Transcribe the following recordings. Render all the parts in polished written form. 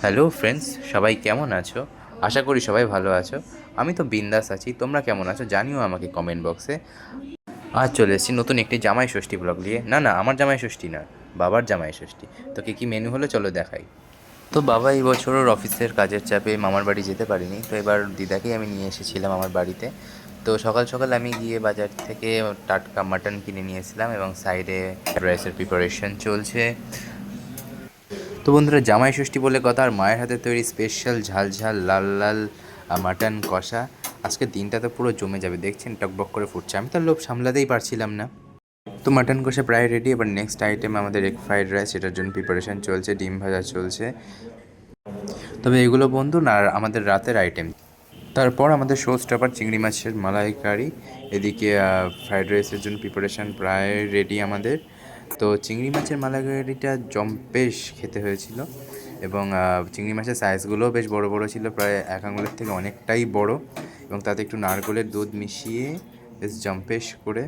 Hello friends, সবাই কেমন আছো? আশা করি সবাই ভালো আছো। আমি তো বিন্দাস আছি। তোমরা কেমন আছো জানিও আমাকে কমেন্ট বক্সে। আজ চলে এসেছি নতুন একটি জামাই ষষ্ঠী ব্লগ নিয়ে। না না, আমার জামাই ষষ্ঠী না, বাবার জামাই ষষ্ঠী। তো কী কী মেনু হলো চলো দেখাই। তো বাবা এই বছর ওর অফিসের কাজের চাপে মামার বাড়ি যেতে পারিনি, তো এবার দিদাকেই আমি নিয়ে এসেছিলাম আমার বাড়িতে। তো সকাল সকাল আমি গিয়ে বাজার থেকে টাটকা মাটন কিনে নিয়েছিলাম এবং সাইডে রাইসের প্রিপারেশন চলছে। তো বন্ধুরা, জামাই ষষ্ঠী বলে কথা, আর মায়ের হাতে তৈরি স্পেশাল ঝাল ঝাল লাল লাল মাটন কষা। আজকের দিনটা তো পুরো জমে যাবে, দেখছেন টকবক করে ফুটছে। আমি তো লোভ সামলাতেই পারছিলাম না। তো মাটন কষা প্রায় রেডি। এবার নেক্সট আইটেম আমাদের এগ ফ্রাইড রাইস, এটার জন্য প্রিপারেশন চলছে, ডিম ভাজা চলছে। তবে এগুলো বন্ধু না, আর আমাদের রাতের আইটেম। তারপর আমাদের শো স্টপার চিংড়ি মাছের মালাইকারি। এদিকে ফ্রাইড রাইসের জন্য প্রিপারেশান প্রায় রেডি আমাদের। তো চিংড়ি মাছের মালাইকারিটা জম্পেশ খেতে হয়েছিল, এবং চিংড়ি মাছের সাইজগুলোও বেশ বড় বড় ছিল, প্রায় এক আঙুলের থেকে অনেকটাই বড়, এবং তাতে একটু নারকেলের দুধ মিশিয়ে বেশ জম্পেশ করে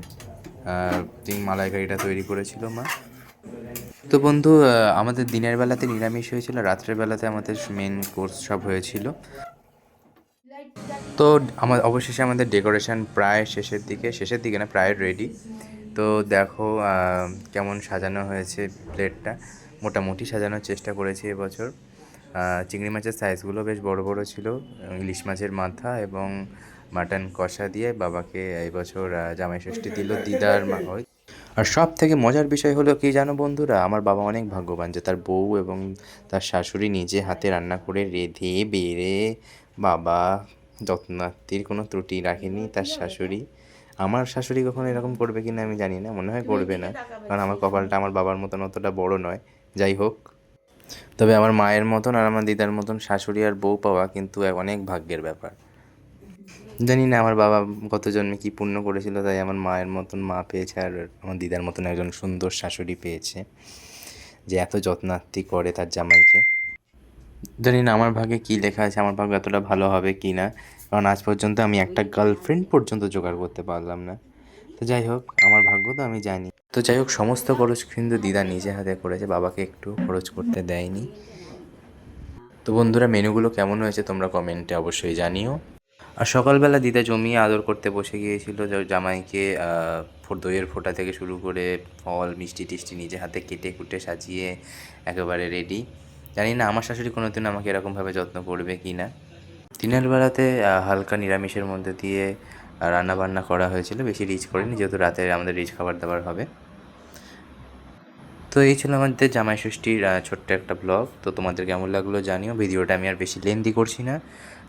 মালাইকারিটা তৈরি করেছিল মা। তো বন্ধু, আমাদের দিনের বেলাতে নিরামিষ হয়েছিল, রাত্রের বেলাতে আমাদের মেন কোর্স সব হয়েছিল। তো অবশেষে আমাদের ডেকোরেশন প্রায় শেষের দিকে না, প্রায় রেডি। তো দেখো কেমন সাজানো হয়েছে প্লেটটা। মোটামুটি সাজানোর চেষ্টা করেছি এবছর। চিংড়ি মাছের সাইজগুলো বেশ বড় বড় ছিল, ইলিশ মাছের মাথা এবং মাটন কষা দিয়ে বাবাকে এই বছর জামাই ষষ্ঠী দিল দিদার মা। আর সব থেকে মজার বিষয় হলো কি জানো বন্ধুরা, আমার বাবা অনেক ভাগ্যবান যে তার বউ এবং তার শাশুড়ি নিজে হাতে রান্না করে রেঁধে বেড়ে, বাবা যত্নার্থীর কোনো ত্রুটি রাখেনি তার শাশুড়ি। আমার শাশুড়ি কখনো এরকম করবে কি না আমি জানি না, মনে হয় করবে না, কারণ আমার কপালটা আমার বাবার মতন অতটা বড় নয়। যাই হোক, তবে আমার মায়ের মতন আর আমার দিদার মতন শাশুড়ি আর বউ পাওয়া কিন্তু অনেক ভাগ্যের ব্যাপার। জানি না আমার বাবা গত জন্মে কী পুণ্য করেছিল, তাই আমার মায়ের মতন মা পেয়েছে আর আমার দিদার মতন একজন সুন্দর শাশুড়ি পেয়েছে, যে এত যত্নার্থী করে তার জামাইকে। জানি না আমার ভাগ্যে কী লেখা আছে, আমার ভাগ্য এতটা ভালো হবে কি না, কারণ আজ পর্যন্ত আমি একটা গার্লফ্রেন্ড পর্যন্ত জোগাড় করতে পারলাম না। তো যাই হোক, আমার ভাগ্য তো আমি জানি। তো যাই হোক, সমস্ত খরচ কিন্তু দিদা নিজে হাতে করেছে, বাবাকে একটু খরচ করতে দেয়নি। তো বন্ধুরা, মেনুগুলো কেমন হয়েছে তোমরা কমেন্টে অবশ্যই জানিও। আর সকালবেলা দিদা জমিয়ে আদর করতে বসে গিয়েছিল জামাইকে। দইয়ের ফোঁটা থেকে শুরু করে ফল মিষ্টি টিষ্টি নিজে হাতে কেটে কুটে সাজিয়ে একেবারে রেডি। জানি না আমার শাশুড়ি কোনো দিন আমাকে এরকমভাবে যত্ন করবে কি না। দিনের বেলাতে হালকা নিরামিষের মধ্যে দিয়ে রান্না বান্না করা হয়েছিল, বেশি রিচ করিনি, যেহেতু রাতে আমাদের রিচ খাবার দাবার হবে। তো এই ছিল আমাদের জামাই ষষ্ঠীর ছোট্ট একটা ব্লগ। তো তোমাদের কেমন লাগলো জানিও। ভিডিওটা আমি আর বেশি লেন্দি করছি না,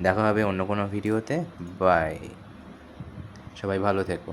দেখা হবে অন্য কোনো ভিডিওতে। বাই, সবাই ভালো থেকো।